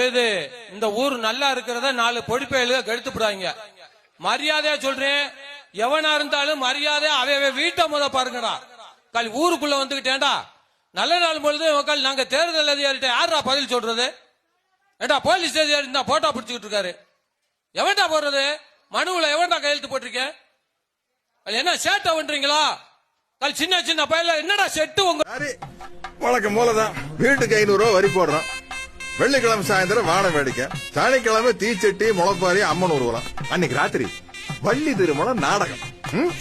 பொழுது இந்த ஊர் நல்லா இருக்கிறத 4 பொடிப்பையில கெடுத்துடுவாங்க. மரியாதையா சொல்றேன், எவனா இருந்தாலும் மரியாதை அவை வீட்டை முத பாருங்கடா. கால் ஊருக்குள்ள வந்துகிட்டேன்டா. நல்ல நாள் பொழுது நாங்க தேர்தல் அதிகாரிட்ட யாரா பதில் சொல்றது? ஏண்டா போலீஸ் அதிகாரி தான் போட்டோ பிடிச்சிட்டு இருக்காரு. எவன்டா போடுறது? மனுவுல எவன்டா கையெழுத்து போட்டிருக்கேன்? என்ன சேட்டை பண்றீங்களா? கால் சின்ன சின்ன பையல என்னடா செட்டு உங்க வழக்கம் போலதான். வீட்டுக்கு 500 ரூபாய் வரி போடுறோம். வெள்ளிக்கிழமை சாயந்தரம் வானம் வேடிக்கை, சனிக்கிழமை தீச்சட்டி முளைப்பாரி அம்மன் ஊர்வலம், அன்னைக்கு ராத்திரி வள்ளி திருமணம் நாடகம்.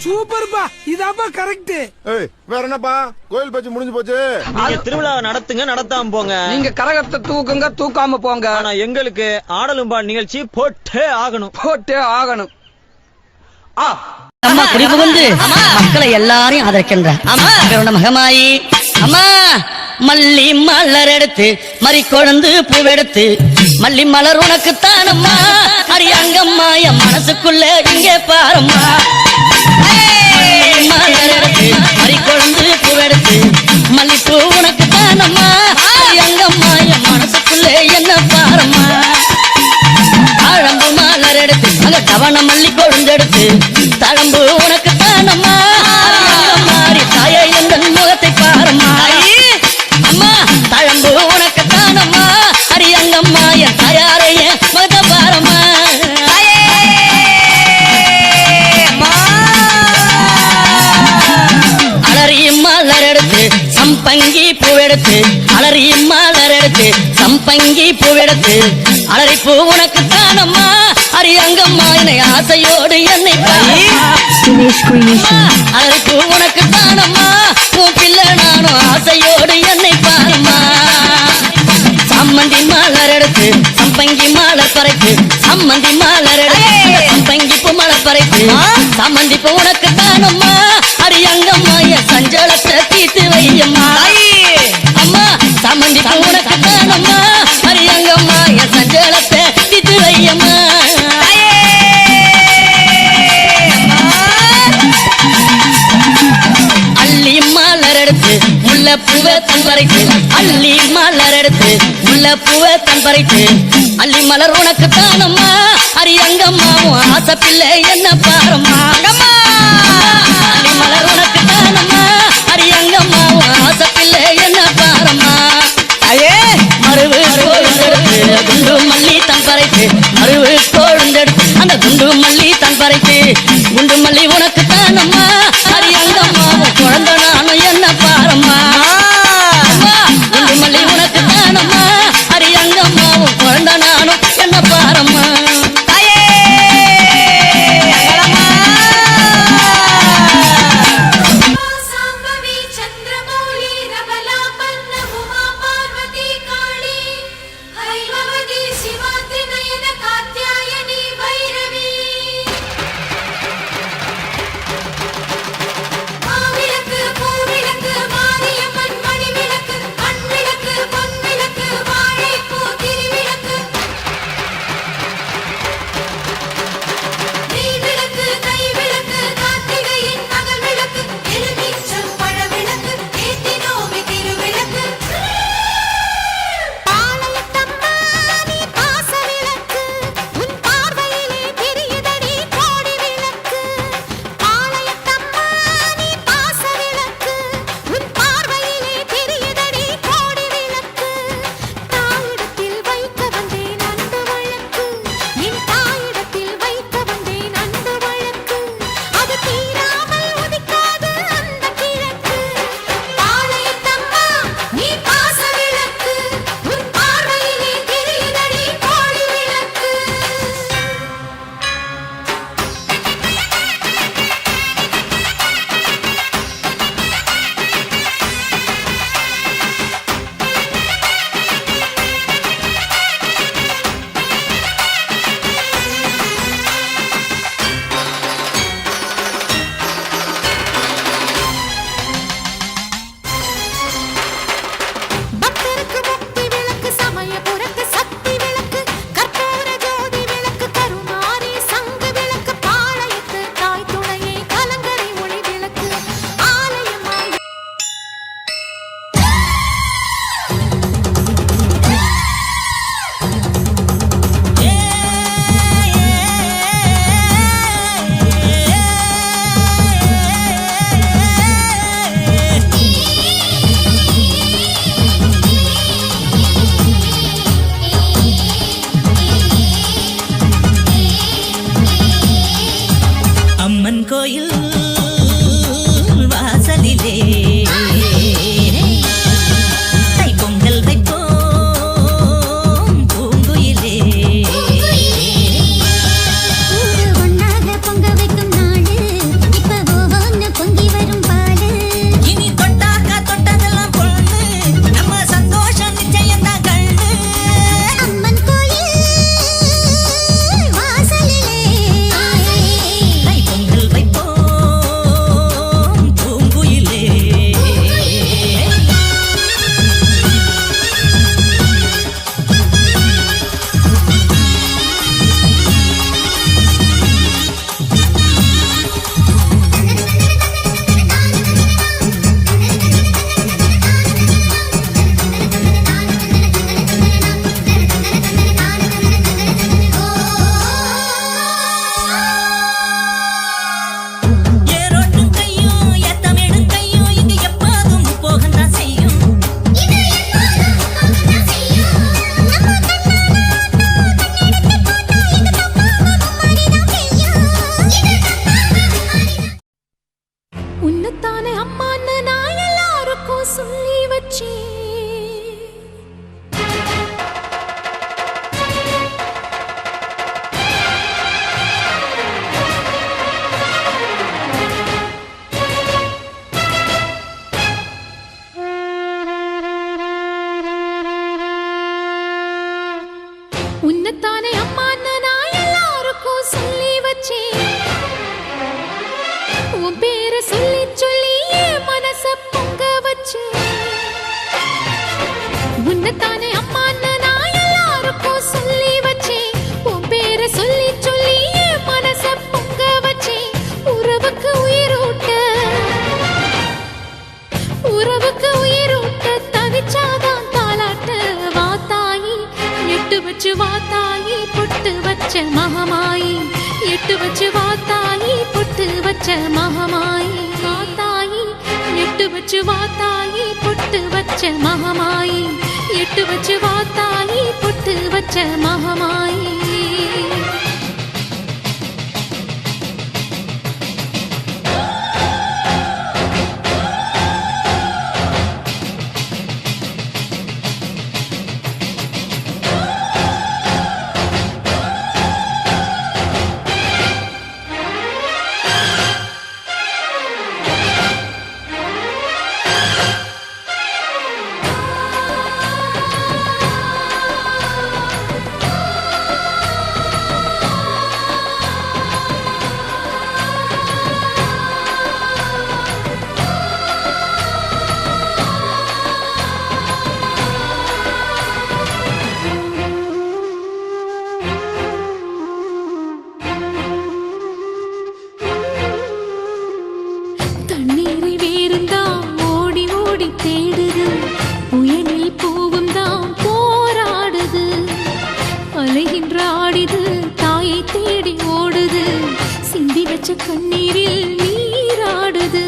சூப்பர்பா, இதாப்பா கரெக்ட். வேற என்னப்பா, கோயில் பச்சு முடிஞ்சு போச்சு. நீங்க திருவிழா நடத்துங்க, நடத்தாம போங்க. நீங்க கரகத்தை தூக்குங்க, தூக்காம போங்க. ஆனா எங்களுக்கு ஆடலும்பா நிகழ்ச்சி போட்டே ஆகணும், போட்டே ஆகணும். அம்மா குடிப்பு வந்து மக்களை எல்லாரையும் ஆதரிக்கின்ற மகமாயி அம்மா மல்லி மலர் எடுத்து மறி கொழுந்து பூவெடுத்து மல்லி மலர் உனக்கு தானம்மா அரியாங்கம்மா என் மனசுக்குள்ள இங்கே பாரம்மா. மலர் எடுத்து மறி கொழுந்து பூவெடுத்து மல்லிப்பூ உனக்கு தானம்மா அரியாங்கம்மா என் மனசுக்குள்ள என்ன பாரம்மா. தாழம்பு மலர் எடுத்து அங்க தவண மல்லி கொழுந்தெடுத்து தழம்பு உனக்கு தானம்மா மாறி தாய எந்த முகத்தை பாரம்மா. அம்மா தழம்பு உனக்கு தானம்மா அரியங்கம்மா என் தாயாரைய முகத்தை பாரம்மா. அலறி மலர் எடுத்து சம்பங்கி பூவெடுத்து அலறி மலர் எடுத்து சம்பங்கி பூவெடுத்து அலறி பூ உனக்கு தானம்மா அரியங்கம்மா என்னை ஆசையோடு என்னை அலறி பூ உனக்கு தானம்மா உன் பிள்ளை நானும் ஆசையோடு என்னை பாரும்மா. சம்மந்தி மலர் எடுத்து சம்பங்கி மலர் பறைத்து சம்மந்தி மலர் எடுத்து சம்பங்கி பூ மலர் பறைத்து சம்மந்தி பூ உனக்கு தானம்மா அரியங்கம்மா என் சஞ்சலத்தை தீர்த்து வையம்மா. அம்மா சம்மந்தி பூ உனக்கு தானம்மா அரியங்கம்மா என் சஞ்சலத்தை தீர்த்து வையம்மா. அள்ளி மலர் எடுத்து முல்லை பூவை தன் பறித்து அள்ளி மலர் எடுத்து முல்லை பூவை தன் பறித்து அள்ளி மலர் உனக்கு தானம்மா அரியங்கம்மா உன் ஆசை பிள்ளை என்ன பாரம்மா. அள்ளி மலர் உனக்கு தானம்மா அரியங்கம்மா உன் ஆசை பிள்ளை என்ன பாரம்மா. மருவு கோழுந்தெடுத்து குண்டு மல்லி தன் பறித்து மருவு கோழுந்தெடுத்து அந்த குண்டு மல்லி தன் பறித்து குண்டு மல்லி உனக்கு தானம்மா அரியங்கம்மா குழந்தை நானும் என்ன பாரம்மா. குண்டு மல்லி உனக்கு தானம்மா அரியங்கம்மா குழந்தை நானும் என்ன பாரம்மா. உன்னத்தானே அம்மான்னு நான் எல்லாருக்கும் சொல்லி வச்சேன். உன் பேரை சொல்லி சொல்லி என் மனச பொங்க வச்சேன். உறவுக்கு உயிரூட்ட தவிச்சாதான் தாலாட்ட. வாத்தாயி எட்டு வச்சு வாத்தாயி பொட்டு வச்ச மகமாயி. எட்டு வச்சு வாத்தாயி பொட்டு வச்ச மகமாயி. வாத்தாயி எட்டு வச்சு வாத்தாயி பொட்டு வச்ச மகமாயி. எட்டு வச்சு வாத்தாயி பொட்டு வச்ச மகமாயி. தண்ணீரை வேறுந்தான் ஓடி ஓடி தேடுது. புயலில் பூவும் தான் போராடுது. அலைகின்ற ஆடிது தாயை தேடி ஓடுது. சிந்தி வச்ச கண்ணீரில் நீராடுது.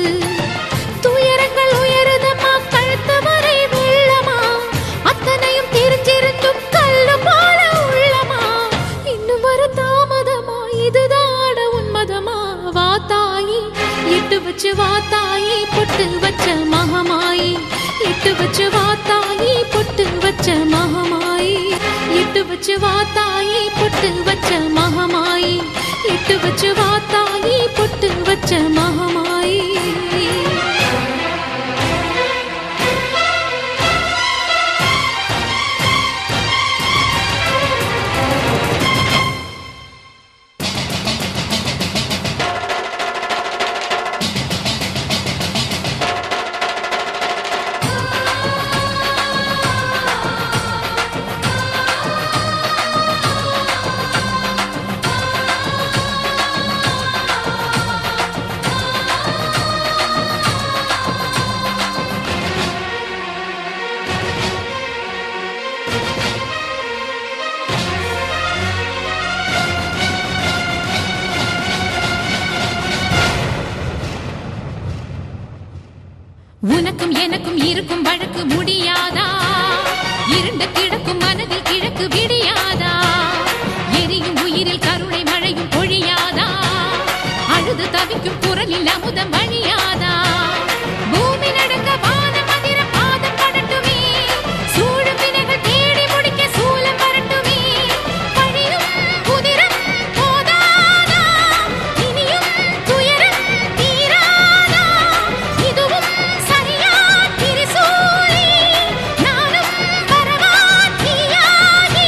துயரங்கள் உயருதமா கழுத்து வரை வெள்ளமா. அத்தனையும் தெரிஞ்சிருந்தும் கல்லு போல உள்ளமா. இன்னும் வர தாமதமா இதுதான உன்மதமா. வாத்தாயி எட்டு வச்சு வாத்தாயி பொட்டு வச்ச மகமாயி. எட்டு வச்சு வாத்தாயி பொட்டு வச்ச மகமாயி. எட்டு வச்சு வாத்தாயி பொட்டு வச்ச மகமாயி. எட்டு வச்சு வாத்தாயி பொட்டு வச்ச மகமாயி. உனக்கும் எனக்கும் இருக்கும் வழக்கு முடியாதா? இருண்டு கிடக்கும் மனதில் கிழக்கு விடியாதா? எரியும் உயிரில் கருணை மழையும் பொழியாதா? அழுது தவிக்கும் குரலில் அமுதம் வழியாதா? பூமி நடுங்க வானம் அதிர பாதம் படட்டுமே. சூழும் வினைகள் தேடி முடிக்க சூலம் வரட்டுமே. பழியும் குதிரம் போதாதா? இனியும் துயரம் தீராதா? இதுவும் சரியா திரிசூலி? நானும் வரவா தீயாகி?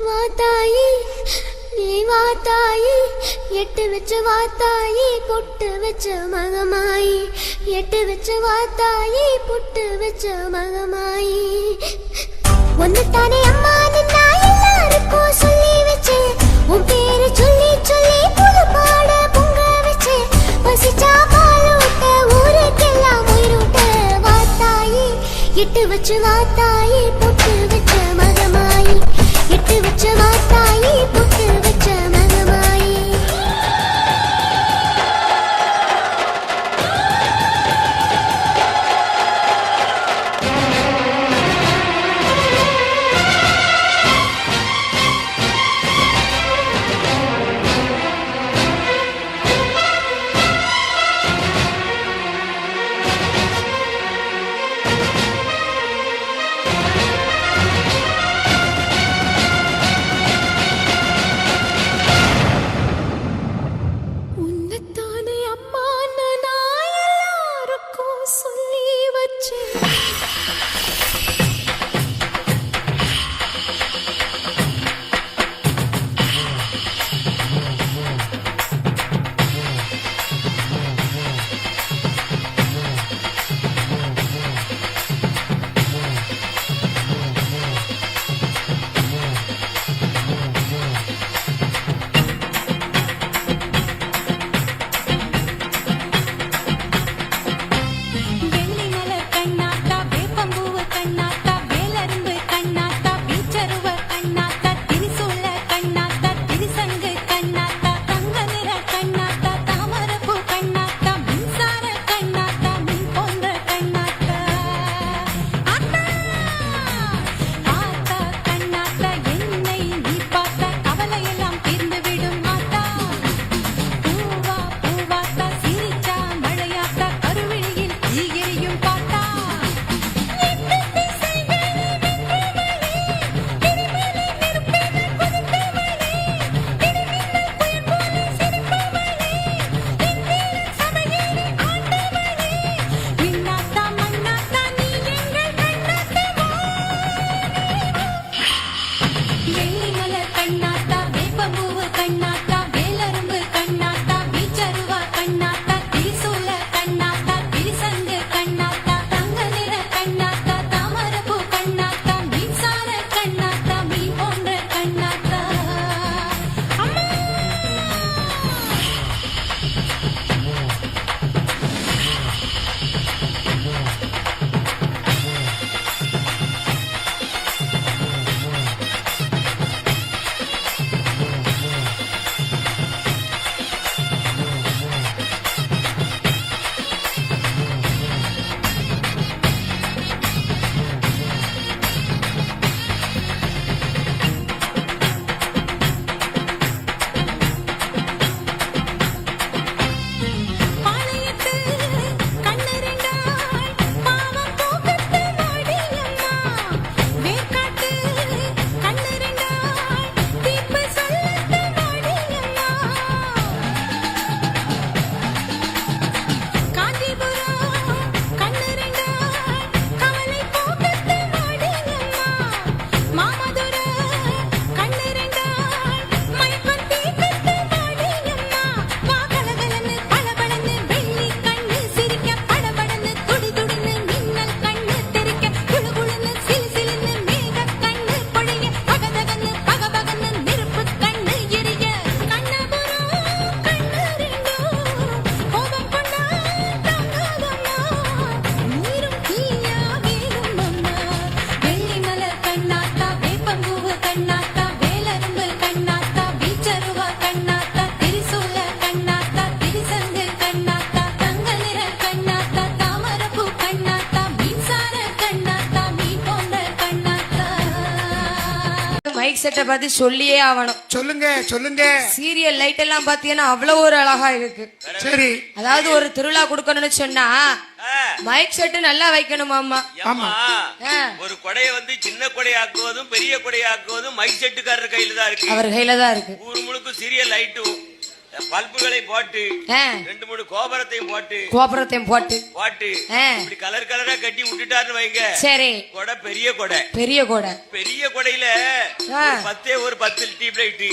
வாத்தாயி நீ வாத்தாயி எட்டு வச்ச வாத்தாயி பொட்டு வச்ச மகமாயி. எட்டு வச்ச வாத்தாயி பொட்டு வச்ச மகமாயி. ஒன்னுத்தானே அம்மா நின்னா எல்லாருக்கும் சொல்லி வச்சேன். உன் பேரு சொல்லி சொல்லி புது பாட பொங்க வச்சேன். பசிச்சா பாலூட்ட ஊருக்கெல்லாம் உயிரூட்ட. வாத்தாயி எட்டு வச்சு வாத்தாயி பொட்டு வச்ச மகமாயி. எட்டு வச்ச வாத்தாயி பொட்டு வச்ச மகமாயி. பத்தி சொல்லியே ஆகணும். சொல்லுங்க சொல்லுங்க. சீரியல் லைட் எல்லாம் பாத்தீங்கன்னா அவ்வளவு ஒரு அழகா இருக்கு. சரி. அதாவது ஒரு திருவிழா கொடுக்கணும்னு சொன்னா மைக் செட்டு நல்லா வைக்கணுமாமா. ஆமா. ஒரு கொடையை வந்து சின்ன கொடையாக்குவதும் பெரிய கொடையாக்குவதும் மைக் செட்டுக்காரர் கையில தான் இருக்கு. அவர் கையில தான் இருக்கு. ஊர் முழுக்க சீரியல் லைட்டும் பல்புகளை போட்டு 2-3 கோபுரத்தையும் போட்டு இப்படி கலர் கலரா கட்டி விட்டுட்டாருன்னு வைங்க. சரி. கொடை பெரிய கொடை. பெரிய கொடையில ஒரு 10 டியூப் லைட்,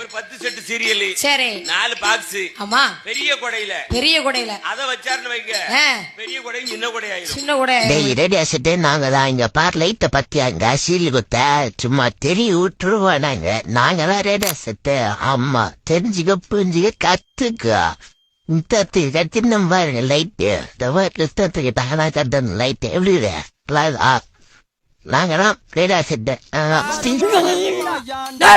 ஒரு 10 செட்டு சீரியல், சரி 4 பாக்ஸ். ஆமா. பெரிய கொடையில அத வச்சாருன்னு வைங்க. பெரிய கொடை சின்ன கொடை ஆயிரும். நாங்க தான் இங்க பார் லைட்ட பத்தி அங்க சீரியல் குத்த சும்மா தெரிய விட்டுருவோம். நாங்க தான் ரேடியோ செட்டு. ஆமா தெரிஞ்சுக்க புரிஞ்சுக்க கத்துக்க. கத்தின பாருங்க லைட்டு லைட் எப்படி நாங்க தான் ரேடியோ செட்டு.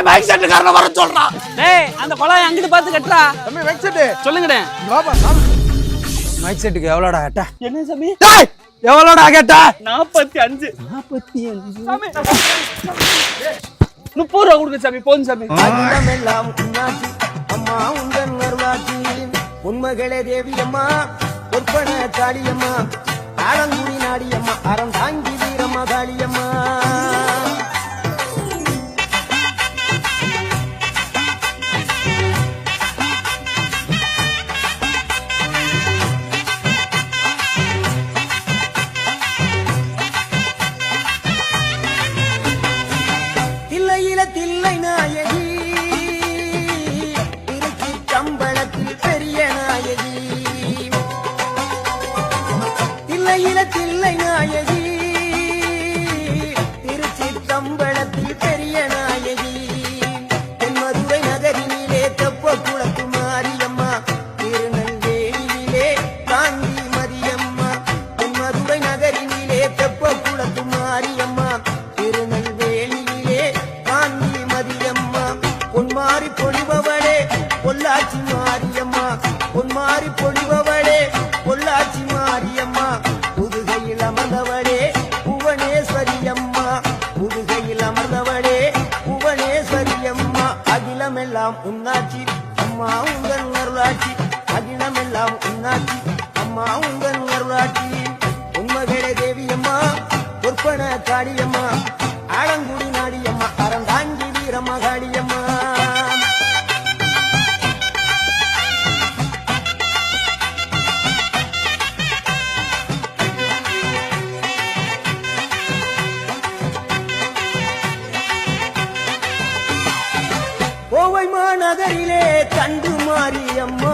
மைக் செட்டுக்காரன வர சொல்றான். டேய் அந்த கொலை அங்கிட்டு பார்த்து கட்டுறா. தம்பி மைக் செட்டு சொல்லுங்கடே. வாப்பா மைக் செட்டுக்கு எவ்வளோடா கேட்டா? என்ன சாமி? டேய் எவ்வளோடா கேட்டா? 45. சாமி 30 ரூபா கொடுங்க சாமி. போதும் சாமி. எல்லாம் உன்னாச்சி அம்மா உங்கள் அருளாச்சி. உண்மைகளே தேவியம்மா பொற்பன காளியம்மா ஆலங்குடி நாடியம்மா அறம் தாங்கி வீரம்மா காளியம்மா. தில்லை நாயகி திருச்சி கம்பளத்தில் பெரிய நாயகி. தில்லை நாயகி திருச்சி கம்பளத்தில் பெரிய நாயகி. தென்மதுரை நகரினிலே தெப்ப குளத்து மாரியம்மா திருநெல்வேலியிலே காந்தி மதியம்மா. தென்மதுரை நகரினிலே தெப்ப குளத்து மாரியம்மா திருநெல்வேலியிலே காந்தி மதியம்மா. பொன்மாரி பொழிபவளே பொள்ளாச்சி மாரியம்மா. பொன்மாரி பொழிபவளே பொள்ளாச்சி மாரியம்மா. புதுகையில் அமர்ந்தவளே புவனேஸ்வரியம்மா. புதுகையில் அமர்ந்தவளே புவனேஸ்வரியம்மா. அகிலமெல்லாம் உன்னாட்சி அம்மா உங்கள் அருளாட்சி. அகிலமெல்லாம் உன்னாட்சி அம்மா உங்கள் அருளாட்சி. உண்மைகளே தேவியம்மா பொற்பன காளியம்மா ஆலங்குடி நாடியம்மா அறம் தாங்கி வீரம்மா காளியம்மா. கோவை மாநகரிலே தண்டு மாரியம்மா.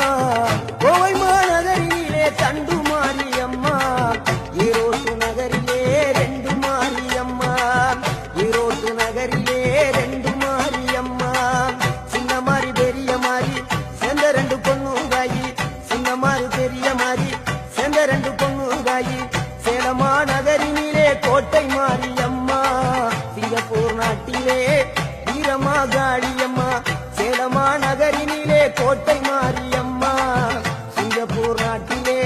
கோவை மாநகரிலே தண்டு மாரியம்மா. ஈரோட்டு நகரிலே 2 மாரியம்மா. ஈரோட்டு நகரிலே 2 மாரியம்மா. சின்ன மாறி பெரிய மாறி சேர்ந்த 2 பொண்ணுங்காயி. சின்ன மாறி பெரிய மாறி சேர்ந்த 2 பொண்ணுங்காயி. சேலமா நகரினிலே கோட்டை மாரியம்மா. சிங்கப்பூர் நாட்டிலே வீரமா காளியம்மா. சேலமா நகரினிலே கோட்டை மாரியம்மா. சிங்கப்பூர் நாட்டிலே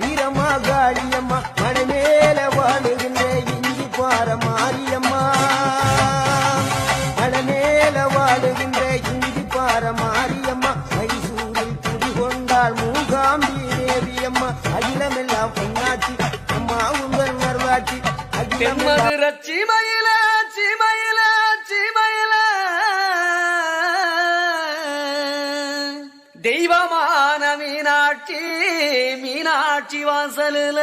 வீரமா காளியம்மா. மலைமேல வாழுகின்ற இஞ்சி பார மாரியம்மா. மலைமேல வாழுகின்ற இஞ்சி பார மாரியம்மா. மைசூரில் குடிகொண்டாள் மூகாம்பி தேவியம்மா. அகிலமெல்லாம் பொன்னாட்சி அம்மா உங்கள் அருளாட்சி. அகிலமெல்லாம் சீமையில சீமையில சீமையில தெய்வமான மீனாட்சி மீனாட்சி வாசலில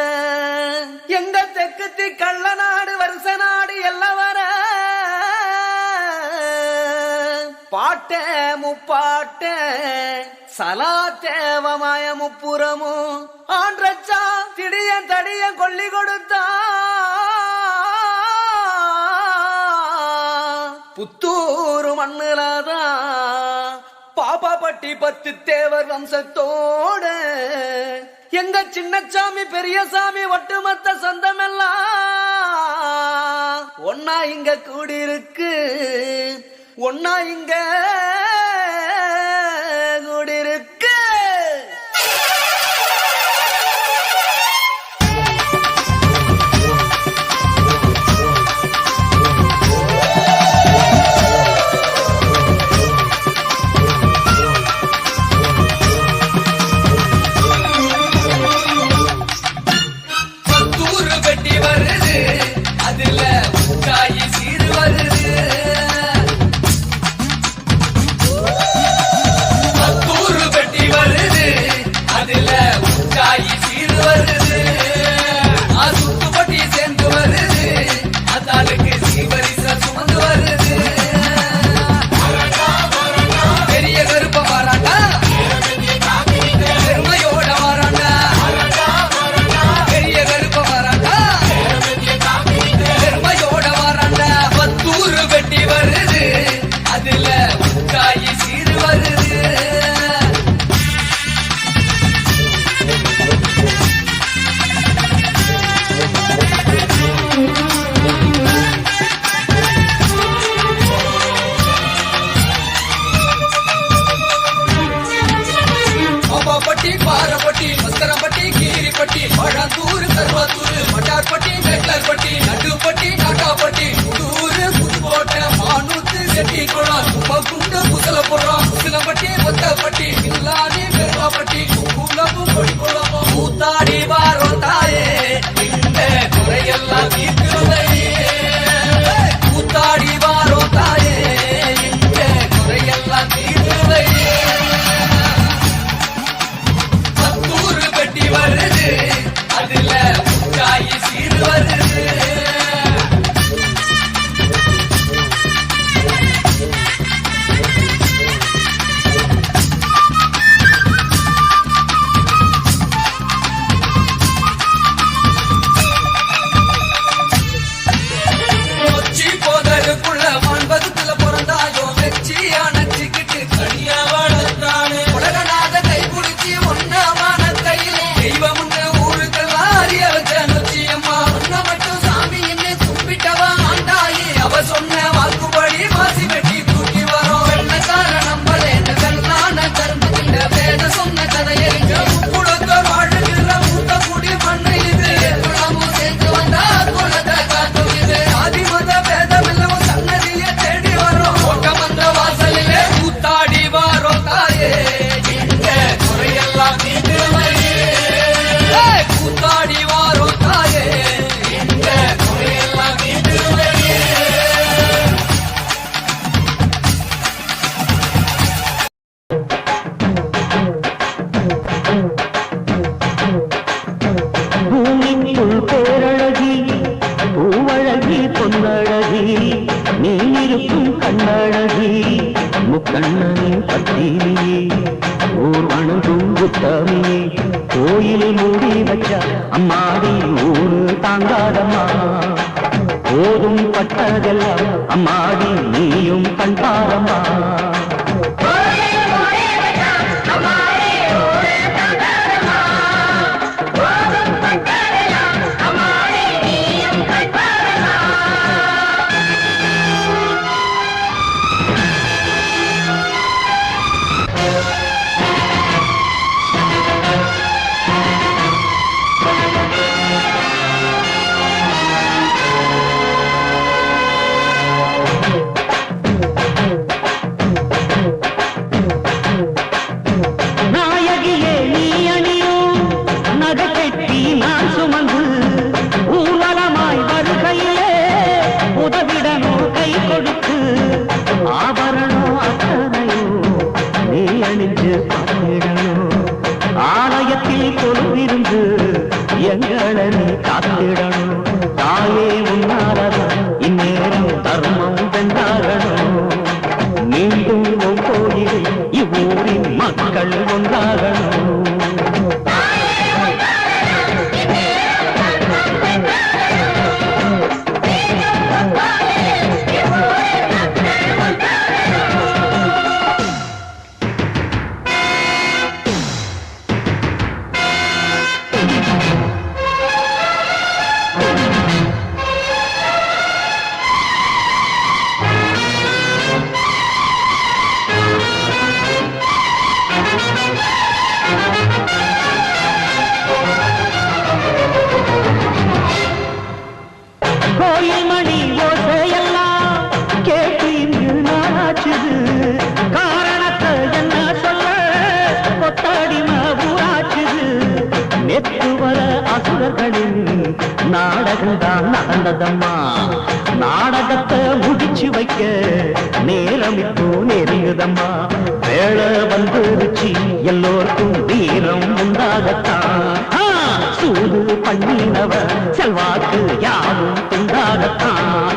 எங்க தெக்குத்தி கள்ள நாடு வருஷ நாடு எல்லாம் வர பாட்ட முப்பாட்ட சலாத்தேவமாய முப்புறமும் ஆன்றச்சா திடிய தடிய கொல்லி கொடுத்தா புத்தூரு மண்ணுலதா பாப்பாப்பட்டி 10 தேவர் வம்சத்தோட எங்க சின்னசாமி பெரியசாமி ஒட்டுமொத்த சொந்தமெல்லாம் ஒன்னா இங்க கூடியிருக்கு. ஒன்னா இங்க கூடியிருக்கு. பட்டி குளம் சும்மா குண்டு புசல போடுறோம் சிலம்பட்டி ஒத்தப்பட்டி இல்லாடி பெருமாப்பட்டி குளமும் கொடி குளமும் கூத்தாடி வாரோம் தாயே இந்த குறையெல்லாம் தீர்க்கிறதையே கூத்தாடி வாரோம் தாயே இந்த குறையெல்லாம் தீர்க்கிறதையே பத்தூறு பெட்டி வருது அதுல முட்டாயி சீர் வருது அம்மாடி நீயும் கண்பாரம்மா நாடகம்தான் நடந்ததம்மா நாடகத்தை முடிச்சு வைக்க நேரம் இப்போ நெருங்குதம்மா வேலை வந்துருச்சு எல்லோருக்கும் வீரம் உண்டாகத்தான் சூது பண்ணினவ செல்வாக்கு யாரும் உண்டாகத்தான்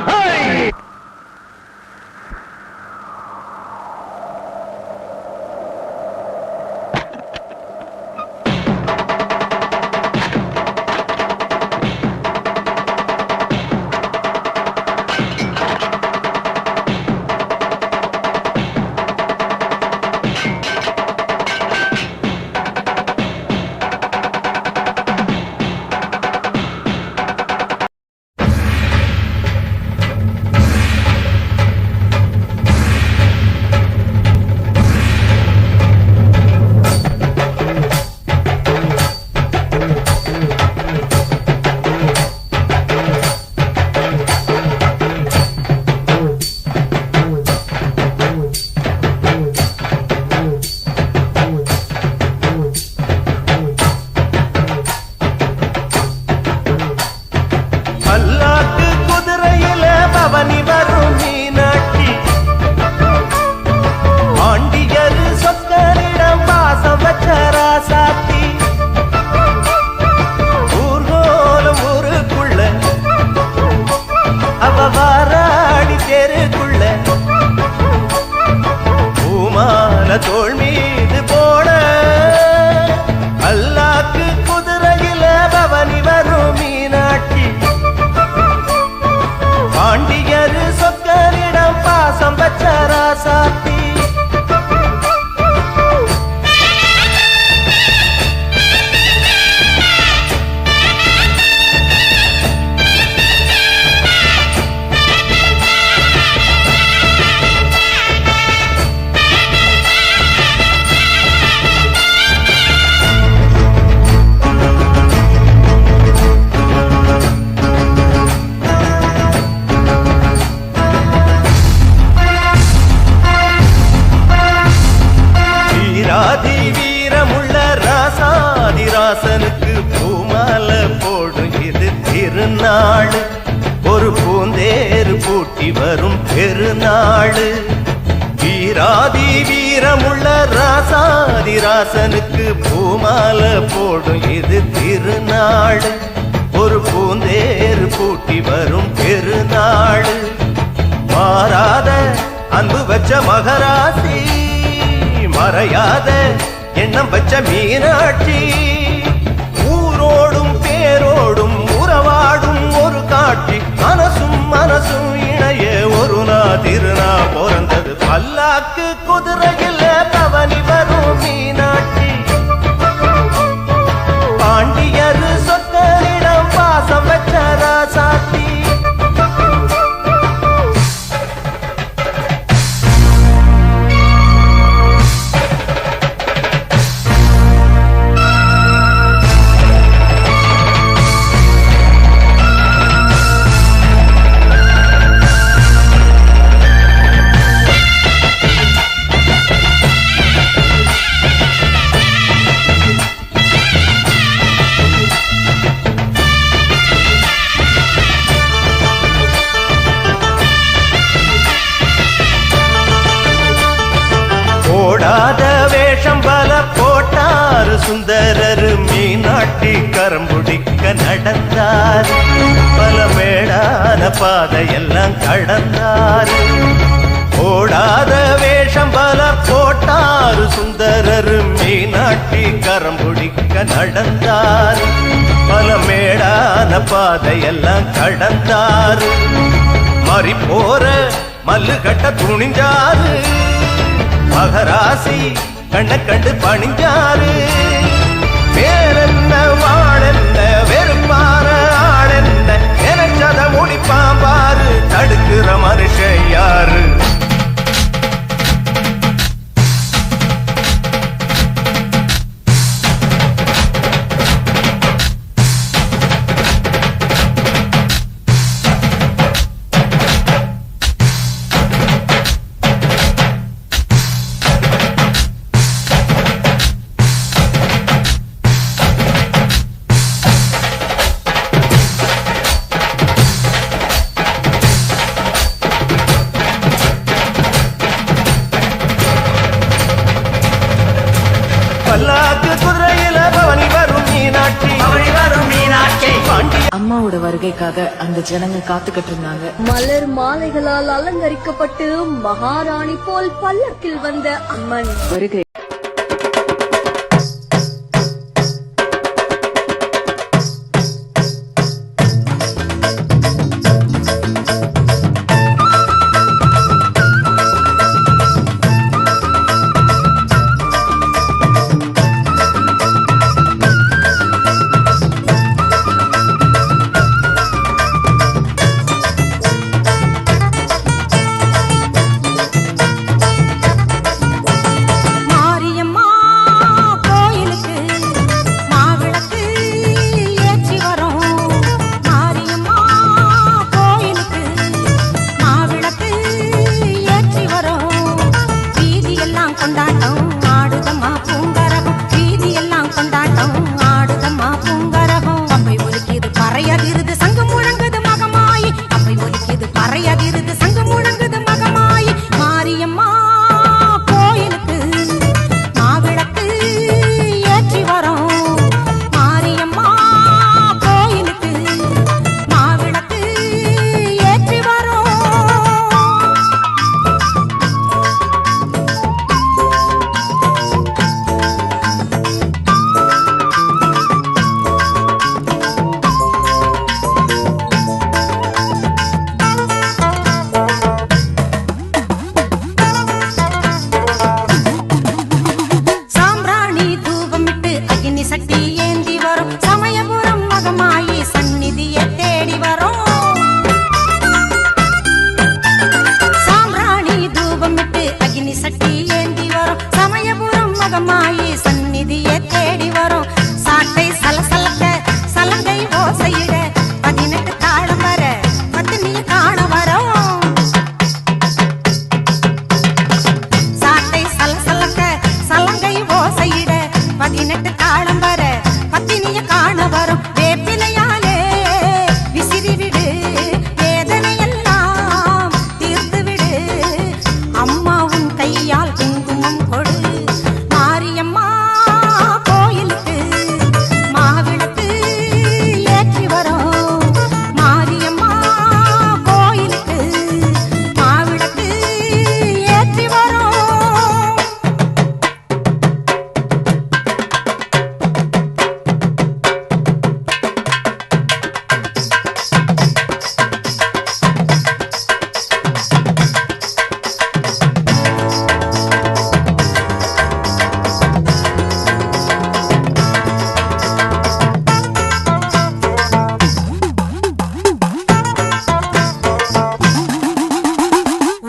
ராசனுக்கு பூமாலை போடும் இது திருநாள் ஒரு பூந்தேறு பூட்டி வரும் பெருநாள் வீராதி வீரமுள்ள ராசாதி ராசனுக்கு பூமாலை போடும் இது திருநாள் ஒரு பூந்தேறு பூட்டி வரும் பெருநாள் மாறாத அன்பு வச்ச மகராசி மறையாத எண்ணம் வச்ச மீனாட்சி ஊரோடும் பேரோடும் உறவாடும் ஒரு காட்சி மனசும் மனசும் இணைய ஒரு திருநா பிறந்தது பல்லாக்கு குதிரையில் பவனி வரும் மீனாட்சி பாண்டியர் சொத்தரிடம் பாசம் வச்ச ராசாத்தி போடாத வேஷம் பல போட்டாரு சுந்தரரு மீனாட்டி கரம்புடிக்க நடந்தார் பல மேடான பாதையெல்லாம் கடந்தார் போடாத வேஷம் பல போட்டாரு சுந்தரரு மீனாட்டி கரம்புடிக்க நடந்தார் பல மேடான பாதையெல்லாம் கடந்தார் மறி போற மல்லு கட்ட துணிஞ்சாரு மகராசி கண்ண கண்டு பணிஞ்சாரு வேறென்ன வாழென்ன வெறுப்பார ஆளென்ன நினைச்சத முடிப்பாம்பாரு தடுக்கிற மனுஷன் யாரு பல்லாக்கு குதிரையில பவனி வரும் மீனாட்சி அம்மாவோட வருகைக்காக அந்த ஜனங்க காத்துக்கிட்டு இருந்தாங்க. மலர் மாலைகளால் அலங்கரிக்கப்பட்டு மகாராணி போல் பல்லக்கில் வந்த அம்மன் வருகை மா கையால் குங்குமம் கொடு மாரியம்மா கோயிலுக்கு மாவிளக்கு ஏற்றி வரோம் மாரியம்மா கோயிலுக்கு மாவிளக்கு ஏற்றி வரோம்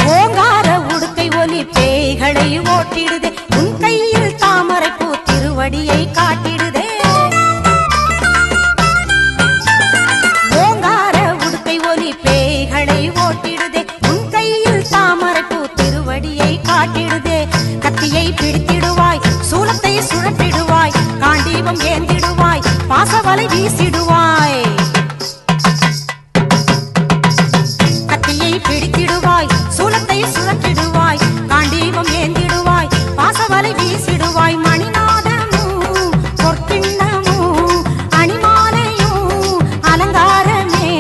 ஓங்கார உடுக்கை ஒலி பேய்களை ஓட்டிடுதே உன் கையில் தாமரை பூ திருவடியை காட்டிடுதே ஓங்கார உடுக்கை ஒலி பேய்களை ஓட்டிடுதே உன் கையில் தாமரை பூ திருவடியை காட்டிடுதே கத்தியை பிடித்திடுவாய் சூலத்தை சுழற்றிடுவாய் காண்டீபம் ஏந்திடுவாய் பாசவலை வீசிடுவாய் கத்தியை பிடித்திடுவாய் சூலத்தை சுழற்றிடுவாய் காண்டீபம் ஏந்திடுவாய் பாசவலை வீசிடுவாய் மணிநாதமும் பொற்கிண்ணமும் அணிமாலையும் அலங்காரமே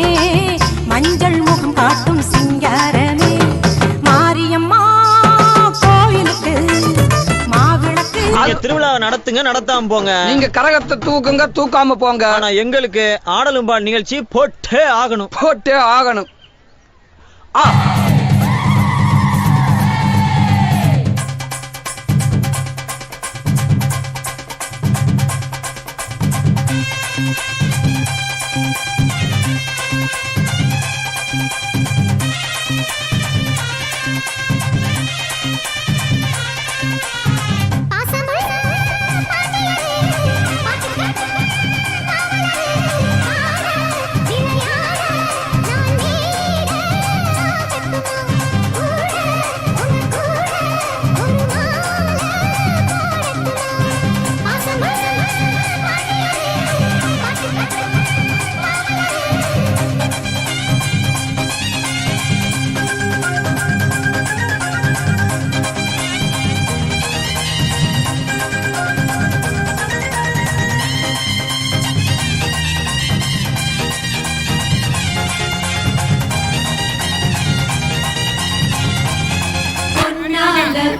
மஞ்சள் முகம் காட்டும் சிங்காரமே மாரியம்மா கோயிலுக்கு மாவிளக்கு நீங்க திருவிழா நடத்துங்க நடத்தாம போங்க. நீங்க கரகத்தை தூக்குங்க தூக்காம போங்க. ஆனா எங்களுக்கு ஆடலும்பா நிகழ்ச்சி போட்டே ஆகணும். போட்டே ஆகணும். ஆ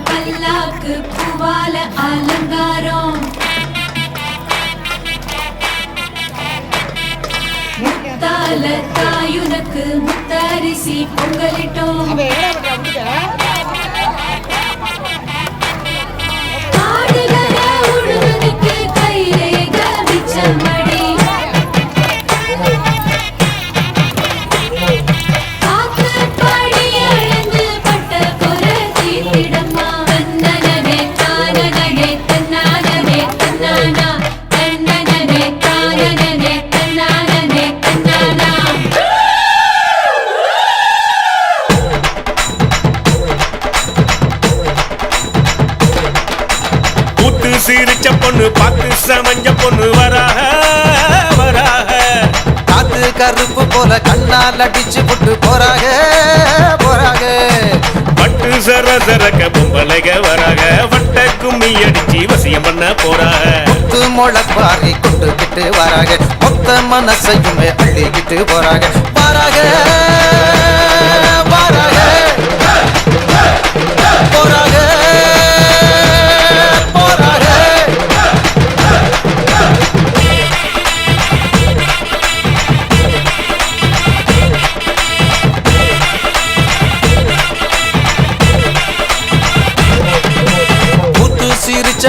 பல்லாக்கு பூவால அலங்காரம் முத்தால தாயுனக்கு முத்தரிசி பொங்கலிட்டோம் ஆடுகிற உழுவனுக்கு கைரேக மிச்சமடி சிரிச்ச பொண்ணு பார்த்து சமஞ்ச பொண்ணு வராக வராக காத்து கருப்பு போல கண்ணால் அடிச்சு புட்டு போறாக போறாக பட்டு சர சரக்க பொம்பளைக வராக வட்ட கும்மி அடிச்சு வசியம் பண்ண போறாக முத்து முளப்பாரி கொண்டுகிட்டு வராக மொத்த மனசையுமே அள்ளிக்கிட்டு போறாக வராக வராக போறாக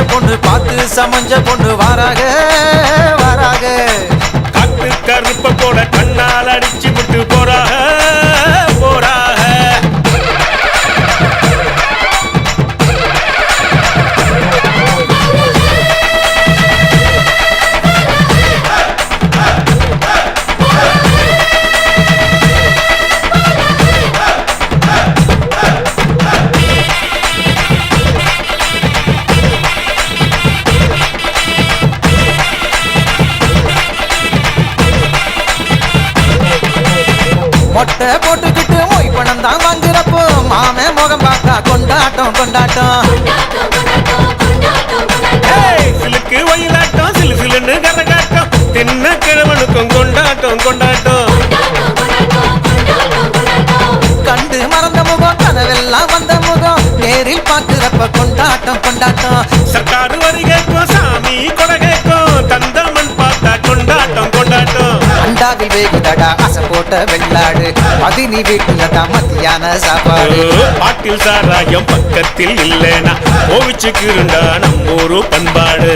பொண்ணு பார்த்து சமஞ்ச பொண்ணு வராக வராக காத்து கருப்ப போல கண்ணால் அடிச்சு விட்டு போறாக போறாக கொண்டாட்டம் கொண்டாட்டம் சிலுக்கு ஒயிலாட்டம் சிலு சிலுன்னு கரகாட்டம் தின்ன கிழவனுக்கும் கொண்டாட்டம் கொண்டாட்டம் கண்டு மறந்த முகம் கனவெல்லாம் வந்த முகம் நேரில் பார்க்கிறப்ப கொண்டாட்டம் கொண்டாட்டம் சர்க்காரு வரி கேட்கும் சாமி கொடை கேட்கும் தந்தமன் பார்த்தா கொண்டாட்டம் கொண்டாட்டம் அண்டாவில் வேகுதடா அசை போட்ட வெள்ளாடு அது நீ வீட்டுல தான் மத்தியான சாப்பாடு பாட்டில் சாராயம் பக்கத்தில் இல்லைனா கோவிச்சுக்குருண்டா நம்மூரு பண்பாடு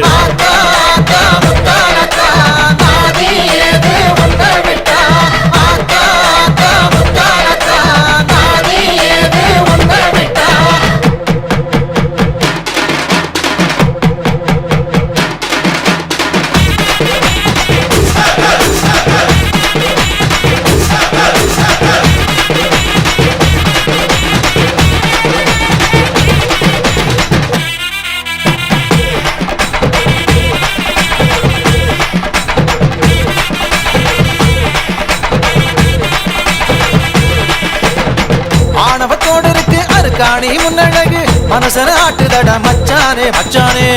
ஆணவத்தோடு இருக்கு அருக்காணி முன்னழகு மனசன ஆட்டுதடா மச்சானே மச்சானே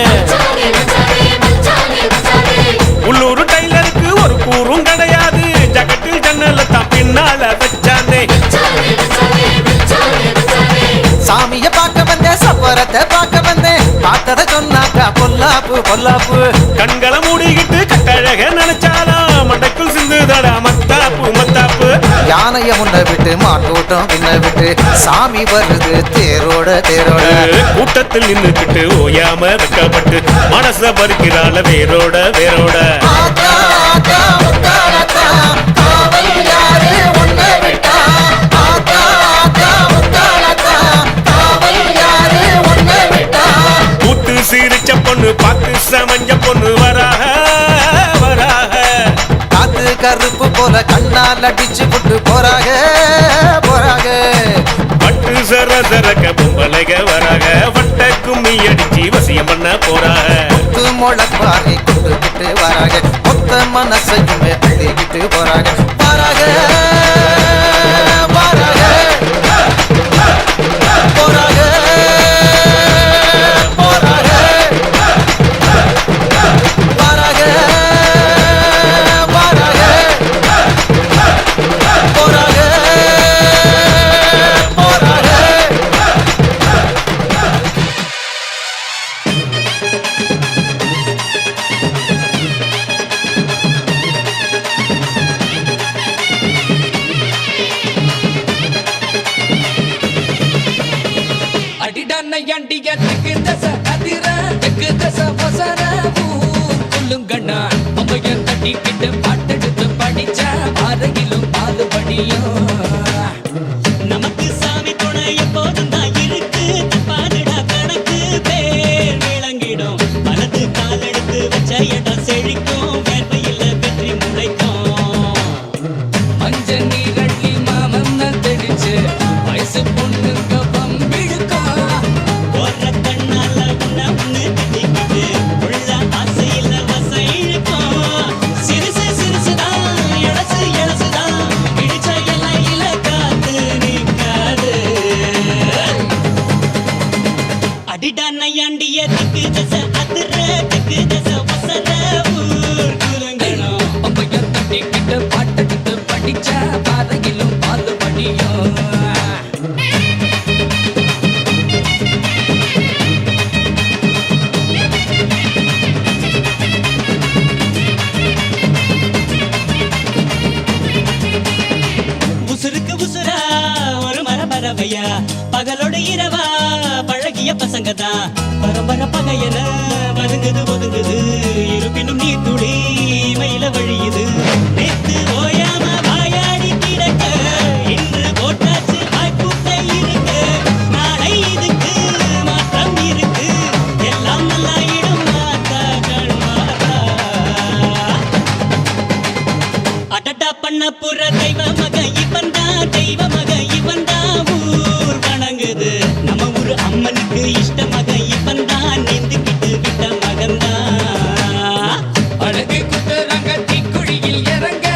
உள்ளூர் டைலருக்கு ஒரு கூறும் கிடையாது ஜகட்டில் ஜன்னல தான் பின்னால வச்சானே சாமிய பார்க்க வந்தேன் சப்பரத்தை பார்க்க வந்தேன் பார்த்தத சொன்னாக்கா பொல்லாப்பு பொல்லாப்பு கண்களை மூடிக்கிட்டு கட்டழக நினைச்சாலும் மண்டைக்குள் சிந்துதடா மத்தாப்பு மத்தாப்பு யானைய முன்ன விட்டு மாட்டோட்டம் பின்ன விட்டு சாமி வருது தேரோட தேரோட கூட்டத்தில் நின்னுக்கிட்டு ஓயாம வைக்கப்பட்டு மனச பறிக்கிறாள வேரோட வேரோட கூத்து சிரிச்ச பொண்ணு பார்த்து சமஞ்ச பொண்ணு வராக வராக காத்து கருப்பு போல கண்ணால் அடிச்சு விட்டு போறாக போறாக பட்டு சர சரக்க பொம்பளைக வராக வட்ட கும்மி அடிச்சு வசியம் பண்ண போறாக முத்து முளைப்பாரி கொண்டுகிட்டு வராக மொத்த மனசையுமே அள்ளிக்கிட்டு போறாக வராக வராக போறாக போறாக வராக வராக போறாக போறாக நமக்கு சாமி துணை எப்போதும் தான் இருக்கு பாடுடா கணக்கு பேர் விளங்கிடும் வலது கால் எடுத்து வச்ச இடம் செழிக்கும் வேர்வையில் வெற்றி முளைக்கும் மஞ்சள் நீரள்ளி மாமன் தெளிச்சு வயசு பொண்ணுங்க பம்பிழுக்கும் போற கண்ணால உன்ன திட்டிக்கிட்டு உள்ள ஆசையில் வசை இழுக்கும் சிறுசு சிறுசுதான் எழசு எழசுதான் இடிச்ச இலையில காத்து நிற்காது அடிடா நையாண்டிய திக்கு தசை அதிர திக்கு தசை வசர ஊர் குலங்கணும் அப்பைய தட்டிக்கிட்டு பாட்டுக்கிட்டு படிச்சா பாதையிலும் பாது படியும் உசுருக்கு உசுரா ஒரு மரபரவையா பகலோட இரவா பழகிய பசங்க தான் பரம்பர பகையன வதுங்குது ஒதுங்குது இருப்பினும் நீ துளி மயில வழியுது நேத்து ஓயாம வாயாடி கிடக்க இன்று போட்டாச்சு வாய்ப்புட்டை இருக்கு நாளை இதுக்கு மாற்றம் இருக்கு எல்லாம் நல்லா இடம் மாத்தா கண்மாறா அடடா பண்ண புற தெய்வ மக இவன் தான் தெய்வ மக இவன் தான் ஊர் வணங்குது நம்ம ஊரு அம்மனுக்கு இஷ்ட மக இவன் தான் நெந்துக்கிட்டு விட்ட மகன் தான் அழகு குத்துறாங்க தீக்குழியில் இறங்க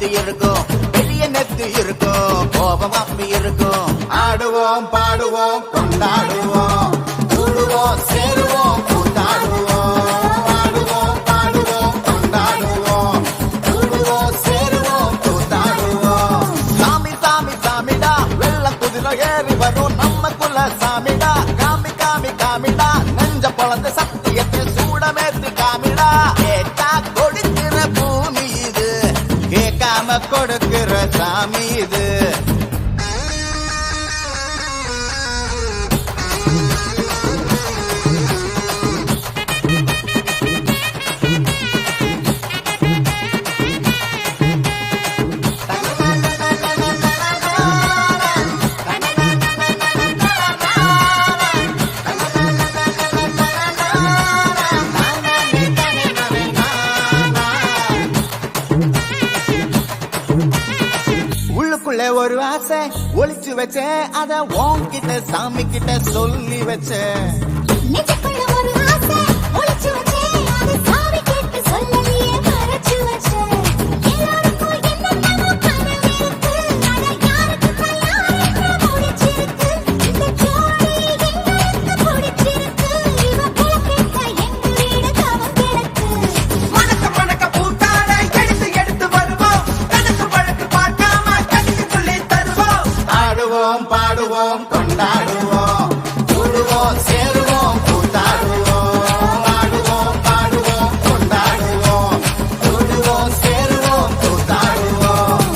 சுத்தி இருக்கும் பெரிய நெத்து இருக்கும் கோபம் அப்பி இருக்கும் ஆடுவோம் பாடுவோம் கொண்டாடுவோம் கூடுவோம் சேருவோம் கூத்தாடுவோம் ஆடுவோம் பாடுவோம் கொண்டாடுவோம் கூடுவோம் சேருவோம் கூத்தாடுவோம் சாமி சாமி சாமிடா வெள்ள குதிரை ஏறி வரும் நம்ம குல சாமிடா காமி காமி காமிடா நெஞ்ச பொழந்த சத்தியத்தை சூடமேத்து காமிடா கேட்டா கொடுக்கிற பூமி இது கேட்காம கொடுக்கிற சாமி இது உள்ளுக்குள்ள ஒரு ஆசை ஒளிச்சு வச்சேன் அத உன்கிட்ட சாமி கிட்ட சொல்லி வச்சேன் நெஞ்சுக்குள்ள ஒரு ஆசை ஒளிச்சு வச்சேன் அது சாமி கிட்ட சொல்லலையே மறைச்சு வச்சேன் எல்லாருக்கும் என்னென்னமோ கனவு இருக்கு அட யாருக்கு கல்யாணம் முடிச்சிருக்கு இந்த ஜோடி எங்களுக்கு பிடிச்சிருக்கு இவ போக்கிட்ட எங்க வீடு தவம் கிடக்கு மணக்க மணக்க பூத்தாட எடுத்து எடுத்து வருவோம் கணக்கு வழக்கு பார்க்காம கணக்கு சொல்லி தருவோம் ஆடுவோம் பாடுவோம் கொண்டாடுவோம் கூடுவோம் சேருவோம் கூத்தாடுவோம் ஆடுவோம் பாடுவோம் கொண்டாடுவோம் கூடுவோம் சேருவோம் கூத்தாடுவோம்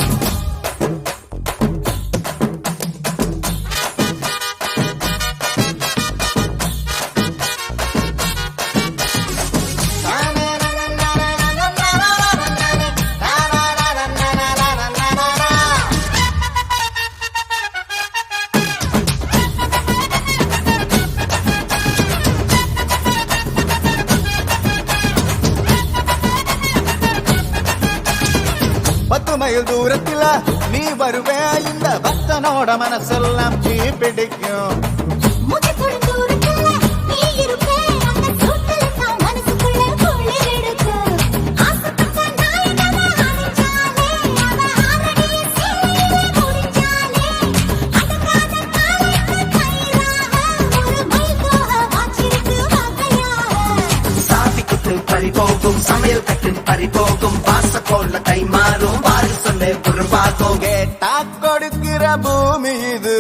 பத்து மைல் தூரத்துல நீ வருவே இந்த பக்தனோட மனசெல்லாம் தீ பிடிக்கும் முகத்தோட தூரத்துல நீ இருப்பே அந்த சூட்டுல தான் மனசுக்குள்ள குளிர் எடுக்கு ஆசைப்பட்ட நாயகன அணிஞ்சாலே அவ ஆரடிய சீலையில முடிஞ்சாலே அடங்காத காலைக்கு கயிறாக ஒரு மைல் போக வாச்சிருக்கு வகையாக சாதி குத்து பறி போகும் சமையல் கட்டு பறி போகும் வாச கொள்ள கை மாறும் வாரி சொல்ல பொறுப்பாகும் கேட்டா கொடுக்கிற பூமி இது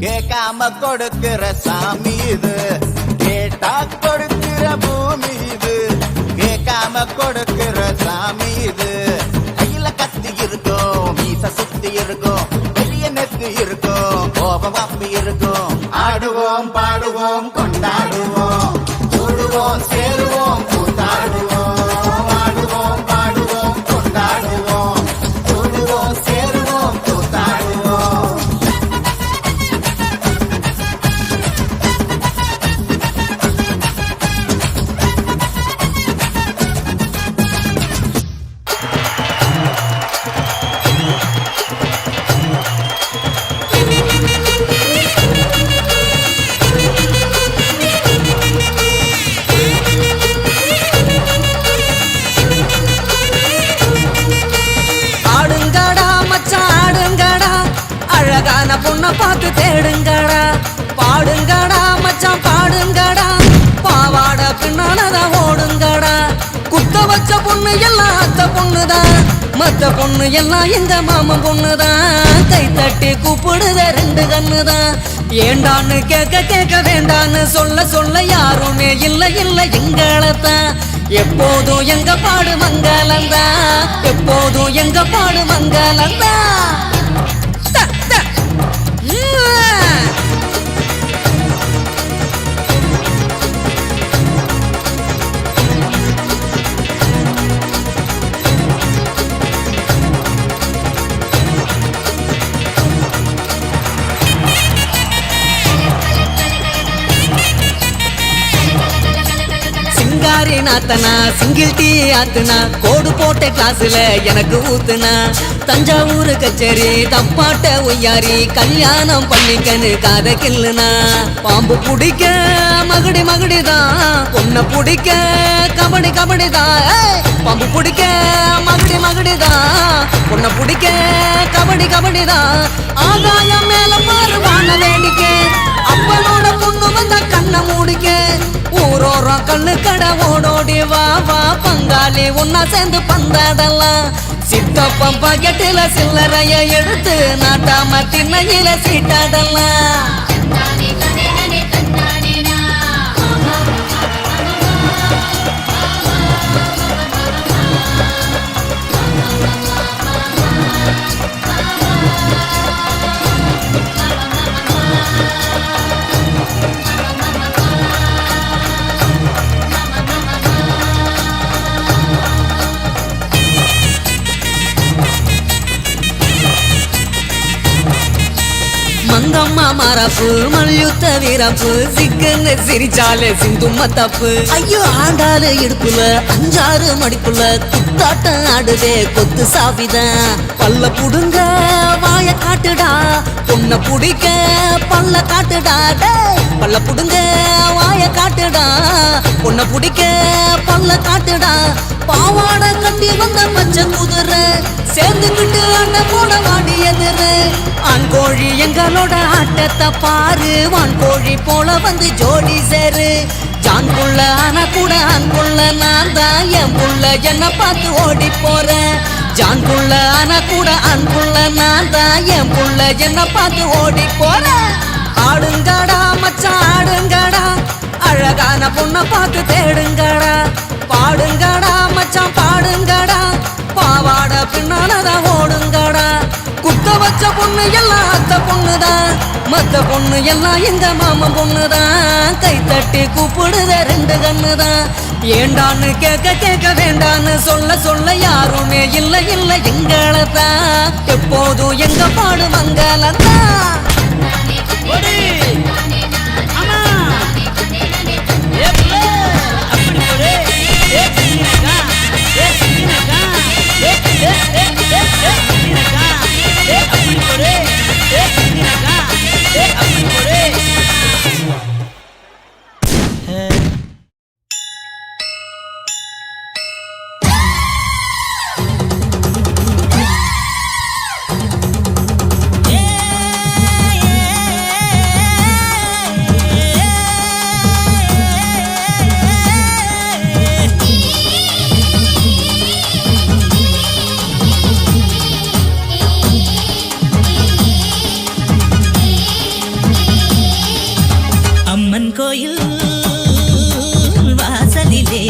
கேட்காம கொடுக்கிற சாமி இது கேட்டா கொடுக்கிற பூமி இது கேட்காம கொடுக்கிற சாமி இது கையில கத்தி இருக்கும் மீச சுத்தி இருக்கும் பெரிய நெத்து இருக்கும் கோபம் அப்பி இருக்கும் ஆடுவோம் பாடுவோம் கொண்டாடுவோம் கூடுவோம் சேருவோம் கூத்தாடுவோம் ஆடுவோம் பாடுவோம் கொண்டாடுவோம் கூடுவோம் சேருவோம் கூத்தாடுவோம் ஆடுங்கடா மச்சான் ஆடுங்கடா அழகான பொண்ணை பார்த்து தேடுங்கடா பாடுங்கடா மச்சான் பாடுங்கடா பாவாட பின்னாலதான் ஓடுங்கடா குத்த வச்ச பொண்ணு எல்லாம் அத்த பொண்ணுதான் மத்த பொண்ணு எல்லாம் எங்க மாமன் பொண்ணுதான் கை தட்டி கூப்பிடுத ரெண்டு கண்ணுதான் ஏண்டான்னு கேட்க கேட்க வேண்டான்னு சொல்ல சொல்ல யாருமே இல்ல இல்ல எங்களத்தான் எப்போதும் எங்க பாடு மங்களந்தான் எப்போதும் எங்க பாடு மங்களந்தான் சிங்காரி காந்தாரி நாத்தனா சிங்கிள் டீ ஆத்துனா கோடு போட்ட கிளாஸ்ல எனக்கு ஊத்துனா தஞ்சாவூர் கச்சேரி தப்பாட்ட ஒய்யாரி கல்யாணம் பண்ணிக்கன்னு காத கில்லுனா பாம்பு பிடிக்க மகுடி மகுடிதான் பொண்ண பிடிக்க கபடி கபடிதான் பாம்பு பிடிக்க மகுடி மகுடிதான் பொண்ண பிடிக்க கபடி கபடிதான் ஆகாயம் மேல மாறுவான வேடிக்கை அப்பனோட பொண்ணு வந்த கண்ணை மூடிக்க ஊரோரம் கண்ணு கடை ஓடோடி வா வா பங்காளி ஒன்னா சேர்ந்து பந்தாடலாம் சித்தப்பம் பாக்கெட்டில சில்லறைய எடுத்து நாட்டாம திண்ணையில சீட்டாடலாம் மங்கம்மா மரப்பு மல்யுத்த வீரப்பு சிக்கன்னு சிரிச்சாலே சிந்தும்ம தப்பு ஐயோ ஆண்டாளு இடுப்புல 5-6 மடிப்புல குத்தாட்டம் ஆடுதே கொத்து சாவிதான் பல்ல புடுங்க வாய காட்டுடா பொண்ண புடிக்க பல்ல காட்டுடா பல்ல புடுங்க வாய காட்டுடா பொண்ண புடிக்க பல்ல காட்டுடா பாவாட கட்டி வந்த பச்சை குதிரை சேர்ந்துக்கிட்டு அண்ணன் போட வாடி எதிரு ஆண் கோழி எங்களோட ஆட்டத்தை பாரு வான் கோழி போல வந்து ஜோடி சேரு ஜான் புள்ள ஆனா கூட ஆண் புள்ள நான் தான் என் புள்ள என்ன பார்த்து ஓடி போறேன் ஜான் புள்ள ஆனா கூட ஆண் புள்ள நான் தான் என் புள்ள என்ன பார்த்து ஓடி போறேன் ஆடுங்கடா மச்சான் ஆடுங்கடா அழகான பொண்ணை பார்த்து தேடுங்கடா பாடுங்கடா மச்சான் பாடுங்கடா பாவாட பின்னாலதான் ஓடுங்கடா குத்த வச்ச பொண்ணு எல்லாம் அத்த பொண்ணுதான் மத்த பொண்ணு எல்லாம் எங்க மாமன் பொண்ணுதான் கை தட்டி கூப்பிடுத 2 கண்ணுதான் ஏண்டான்னு கேட்க கேட்க வேண்டான்னு சொல்ல சொல்ல யாருமே இல்ல இல்ல எங்களதான் எப்போதும் எங்க பாடு மங்களத்தான் அம்மன் கோயில் வாசலிலே